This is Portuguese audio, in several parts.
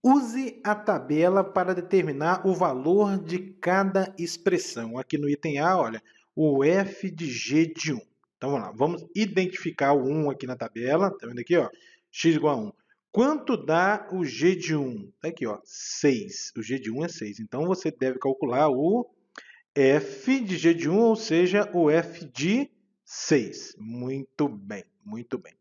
Use a tabela para determinar o valor de cada expressão. Aqui no item A, olha, o f de g de 1. Então, vamos lá, vamos identificar o 1 aqui na tabela. Está vendo aqui, ó? X igual a 1. Quanto dá o g de 1? Está aqui, ó, 6. O g de 1 é 6. Então, você deve calcular o f de g de 1, ou seja, o f de 6. Muito bem, muito bem.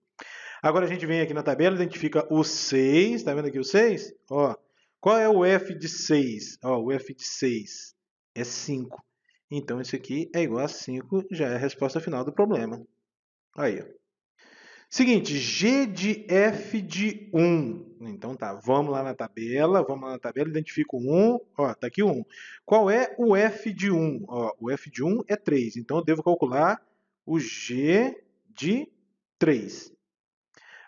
Agora a gente vem aqui na tabela, identifica o 6, tá vendo aqui o 6? Ó, qual é o f de 6? Ó, o f de 6 é 5. Então, isso aqui é igual a 5, já é a resposta final do problema. Aí, ó. Seguinte, g de f de 1. Então tá, vamos lá na tabela, identifica o 1, ó, tá aqui o 1. Qual é o f de 1? Ó, o f de 1 é 3, então eu devo calcular o g de 3.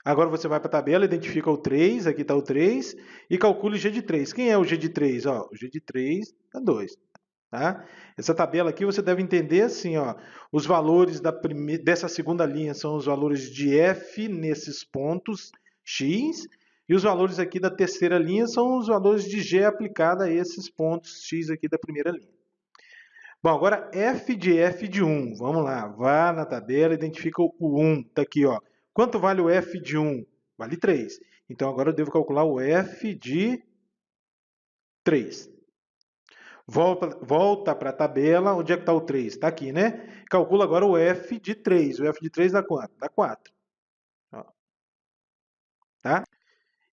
Agora você vai para a tabela, identifica o 3, aqui está o 3, e calcule o g de 3. Quem é o g de 3? Ó, o g de 3 é 2. Tá? Essa tabela aqui você deve entender assim, ó, os valores dessa segunda linha são os valores de f nesses pontos x, e os valores aqui da terceira linha são os valores de g aplicado a esses pontos x aqui da primeira linha. Bom, agora f de 1, vamos lá, vá na tabela, identifica o 1, está aqui, ó. Quanto vale o f de 1? Vale 3. Então, agora eu devo calcular o f de 3. Volta para a tabela, onde é que está o 3? Está aqui, né? Calcula agora o f de 3. O f de 3 dá quanto? Dá 4. Ó. Tá?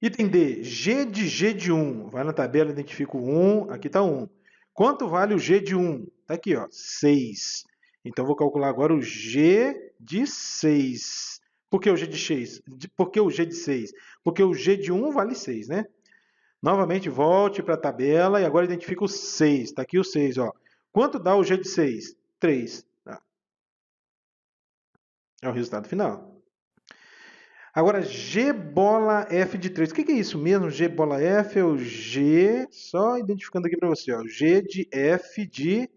Item D, g de 1. Vai na tabela, identifica o 1, aqui está 1. Quanto vale o g de 1? Está aqui, ó, 6. Então, vou calcular agora o g de 6. Por que o g de 6? Por que o g de 6? Porque o g de 1 vale 6, né? Novamente, volte para a tabela e agora identifica o 6. Está aqui o 6, ó. Quanto dá o g de 6? 3. Tá. É o resultado final. Agora, G bola F de 3. O que é isso mesmo? G bola F é o G, só identificando aqui para você, ó, G de F de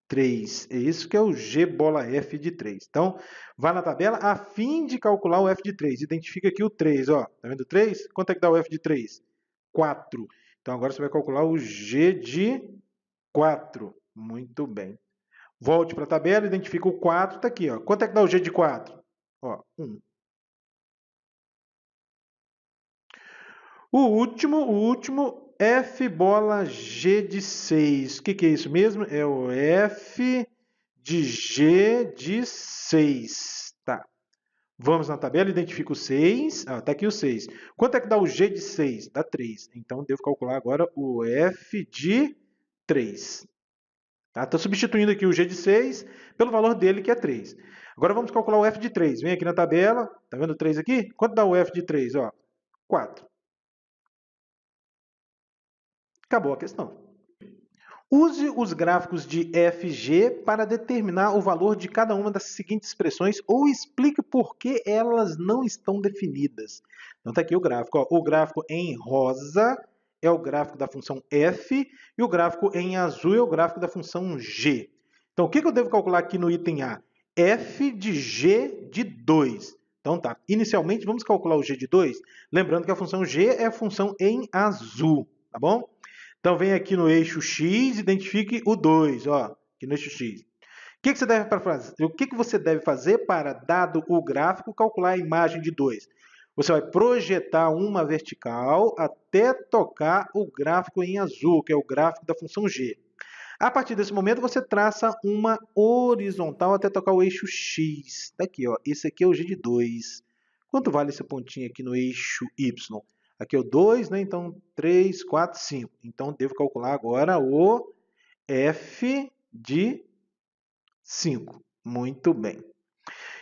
3. É isso que é o G bola F de 3. Então, vá na tabela a fim de calcular o F de 3. Identifica aqui o 3, ó. Tá vendo o 3? Quanto é que dá o F de 3? 4. Então, agora você vai calcular o G de 4. Muito bem. Volte para a tabela, identifica o 4, tá aqui, ó. Quanto é que dá o G de 4? Ó, 1. O último, F bola G de 6. O que é isso mesmo? É o F de G de 6. Tá. Vamos na tabela, identifica o 6. Ah, tá aqui o 6. Quanto é que dá o G de 6? Dá 3. Então, devo calcular agora o F de 3. Estou tá? Substituindo aqui o G de 6 pelo valor dele, que é 3. Agora, vamos calcular o F de 3. Vem aqui na tabela. Tá vendo o 3 aqui? Quanto dá o F de 3? Ó, 4. Acabou a questão. Use os gráficos de FG para determinar o valor de cada uma das seguintes expressões ou explique por que elas não estão definidas. Então, está aqui o gráfico. Ó. O gráfico em rosa é o gráfico da função f e o gráfico em azul é o gráfico da função g. Então, o que eu devo calcular aqui no item A? f de g de 2. Então, tá. Inicialmente, vamos calcular o g de 2. Lembrando que a função g é a função em azul, tá bom? Então, vem aqui no eixo X, identifique o 2, ó, aqui no eixo X. O que você deve fazer para, dado o gráfico, calcular a imagem de 2? Você vai projetar uma vertical até tocar o gráfico em azul, que é o gráfico da função g. A partir desse momento, você traça uma horizontal até tocar o eixo X. Tá aqui, ó, esse aqui é o g de 2. Quanto vale esse pontinho aqui no eixo Y? Aqui é o 2, né? Então, 3, 4, 5. Então, devo calcular agora o F de 5. Muito bem.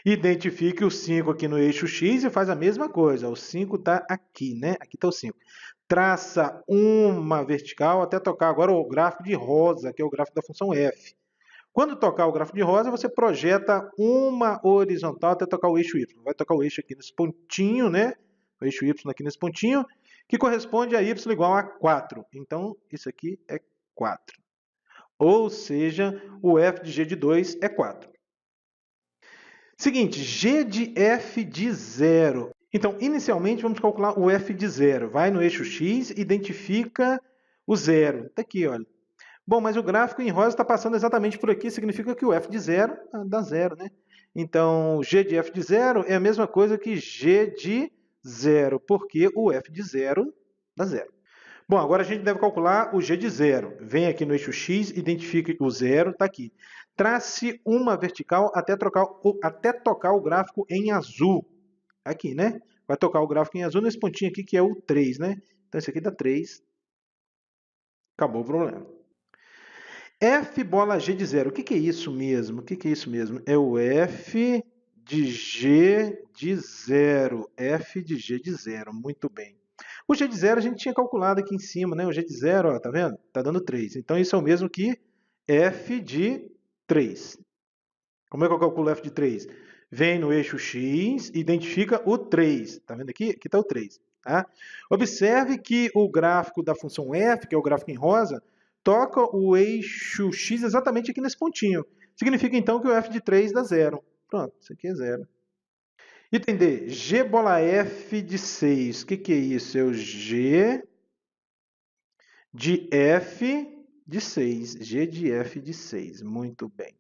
Identifique o 5 aqui no eixo X e faz a mesma coisa. O 5 está aqui, né? Aqui está o 5. Traça uma vertical até tocar agora o gráfico de rosa, que é o gráfico da função f. Quando tocar o gráfico de rosa, você projeta uma horizontal até tocar o eixo y. Vai tocar o eixo aqui nesse pontinho, né? O eixo y aqui nesse pontinho, que corresponde a y igual a 4. Então, isso aqui é 4. Ou seja, o f de g de 2 é 4. Seguinte, g de f de 0. Então, inicialmente, vamos calcular o f de zero. Vai no eixo x, identifica o zero. Está aqui, olha. Bom, mas o gráfico em rosa está passando exatamente por aqui, significa que o f de zero dá zero, né? Então, g de f de zero é a mesma coisa que g de zero, porque o f de zero dá zero. Bom, agora a gente deve calcular o g de zero. Vem aqui no eixo x, identifique o zero, está aqui. Trace uma vertical até tocar o gráfico em azul. Aqui, né? Vai tocar o gráfico em azul nesse pontinho aqui, que é o 3, né? Então, esse aqui dá 3. Acabou o problema. F bola G de zero. O que é isso mesmo? O que é isso mesmo? É o F de G de zero. F de G de zero. Muito bem. O G de zero a gente tinha calculado aqui em cima, né? O G de zero, ó, tá vendo? Tá dando 3. Então, isso é o mesmo que F de 3. Como é que eu calculo F de 3? Vem no eixo X, identifica o 3. Tá vendo aqui? Aqui está o 3. Tá? Observe que o gráfico da função f, que é o gráfico em rosa, toca o eixo x exatamente aqui nesse pontinho. Significa, então, que o f de 3 dá zero. Pronto, isso aqui é zero. Item D, g bola f de 6. O que é isso? É o g de f de 6. G de f de 6. Muito bem.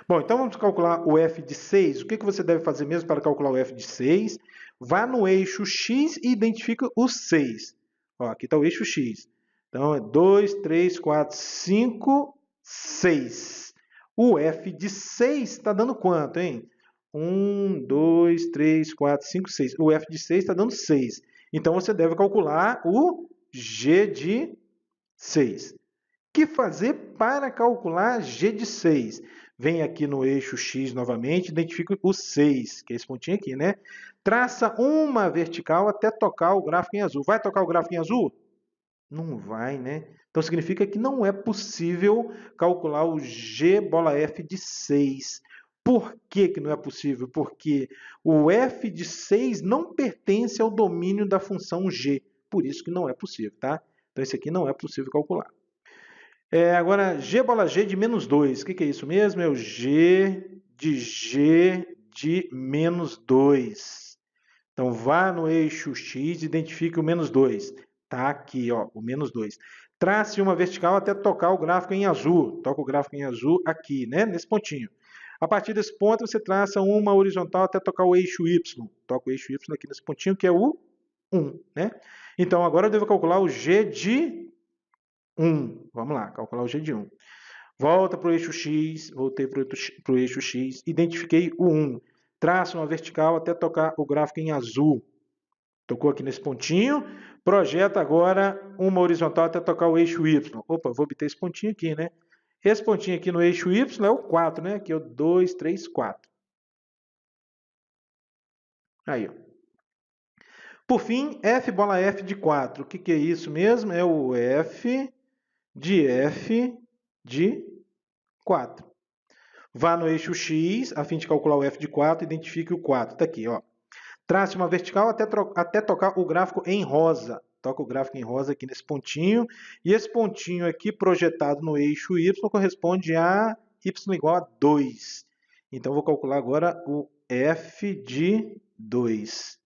Bom, então vamos calcular o f de 6. O que você deve fazer mesmo para calcular o f de 6? Vá no eixo x e identifica o 6. Ó, aqui está o eixo x. Então, é 2, 3, 4, 5, 6. O f de 6 está dando quanto, hein? 1, 2, 3, 4, 5, 6. O f de 6 está dando 6. Então, você deve calcular o g de 6. O que fazer para calcular g de 6? Vem aqui no eixo x novamente, identifica o 6, que é esse pontinho aqui, né? Traça uma vertical até tocar o gráfico em azul. Vai tocar o gráfico em azul? Não vai, né? Então, significa que não é possível calcular o g bola f de 6. Por que não é possível? Porque o f de 6 não pertence ao domínio da função g. Por isso que não é possível, tá? Então, esse aqui não é possível calcular. Agora, g bola g de menos 2. O que é isso mesmo? É o g de menos 2. Então, vá no eixo x e identifique o menos 2. Está aqui, ó, o menos 2. Trace uma vertical até tocar o gráfico em azul. Toca o gráfico em azul aqui, né? Nesse pontinho. A partir desse ponto, você traça uma horizontal até tocar o eixo y. Toca o eixo y aqui nesse pontinho, que é o 1, né? Então, agora eu devo calcular o g de 1. Vamos lá, calcular o g de 1. Volta para o eixo x, voltei para o eixo x, identifiquei o 1. Traço uma vertical até tocar o gráfico em azul. Tocou aqui nesse pontinho. Projeta agora uma horizontal até tocar o eixo y. Opa, vou obter esse pontinho aqui, né? Esse pontinho aqui no eixo y é o 4, né? Aqui é o 2, 3, 4. Aí, ó. Por fim, f bola f de 4. O que é isso mesmo? É o f de 4. Vá no eixo x, a fim de calcular o f de 4, identifique o 4. Está aqui, ó. Trace uma vertical até tocar o gráfico em rosa. Toca o gráfico em rosa aqui nesse pontinho. E esse pontinho aqui projetado no eixo y corresponde a y igual a 2. Então, vou calcular agora o f de 2.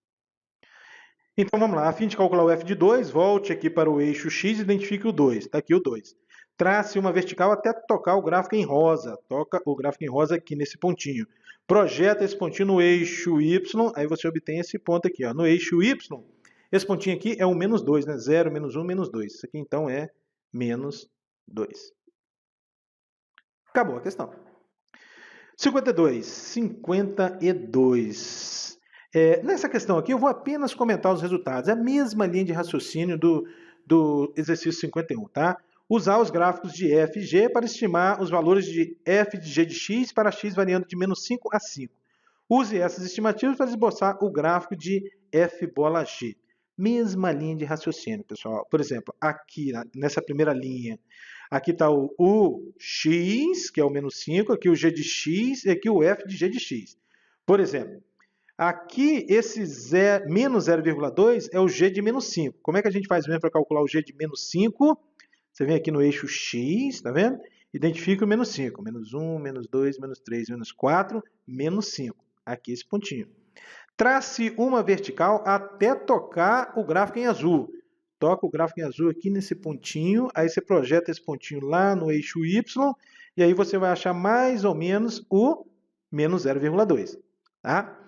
Então, vamos lá. A fim de calcular o f de 2, volte aqui para o eixo x e identifique o 2. Está aqui o 2. Trace uma vertical até tocar o gráfico em rosa. Toca o gráfico em rosa aqui nesse pontinho. Projeta esse pontinho no eixo y, aí você obtém esse ponto aqui. Ó. No eixo y, esse pontinho aqui é o menos 2, né? 0, menos 1, menos 2. Isso aqui, então, é menos 2. Acabou a questão. 52. Nessa questão aqui, eu vou apenas comentar os resultados. É a mesma linha de raciocínio do exercício 51, tá? Usar os gráficos de f e g para estimar os valores de f de g de x para x variando de menos 5 a 5. Use essas estimativas para esboçar o gráfico de f bola g. Mesma linha de raciocínio, pessoal. Por exemplo, aqui nessa primeira linha, aqui está o x, que é o menos 5, aqui o g de x e aqui o f de g de x. Por exemplo, aqui esse menos 0,2 é o g de menos 5. Como é que a gente faz mesmo para calcular o g de menos 5? Você vem aqui no eixo x, tá vendo? Identifica o menos 5. Menos 1, menos 2, menos 3, menos 4, menos 5. Aqui esse pontinho. Trace uma vertical até tocar o gráfico em azul. Toca o gráfico em azul aqui nesse pontinho, aí você projeta esse pontinho lá no eixo Y, e aí você vai achar mais ou menos o menos 0,2. Tá?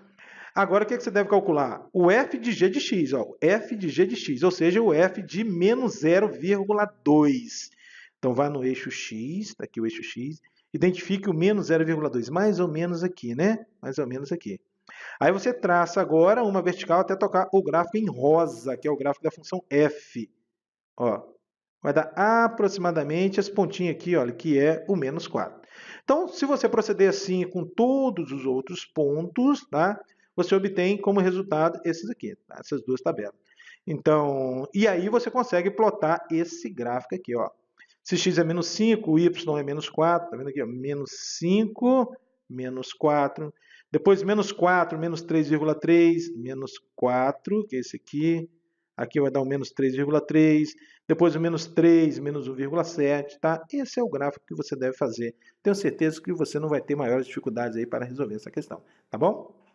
Agora, o que você deve calcular? O f de g de x, ó, o f de g de x, ou seja, o f de menos 0,2. Então, vá no eixo x, está aqui o eixo x, identifique o menos 0,2, mais ou menos aqui, né? Mais ou menos aqui. Aí você traça agora uma vertical até tocar o gráfico em rosa, que é o gráfico da função f. Ó, vai dar aproximadamente esse pontinho aqui, olha, que é o menos 4. Então, se você proceder assim com todos os outros pontos, tá? Você obtém como resultado esses aqui, tá? Essas duas tabelas. Então, e aí você consegue plotar esse gráfico aqui, ó. Se x é menos 5, o y é menos 4, tá vendo aqui, ó? Menos 5, menos 4. Depois, menos 4, menos 3,3, menos 4, que é esse aqui. Aqui vai dar um menos 3,3. Depois o menos 3, menos 1,7, tá? Esse é o gráfico que você deve fazer. Tenho certeza que você não vai ter maiores dificuldades aí para resolver essa questão, tá bom?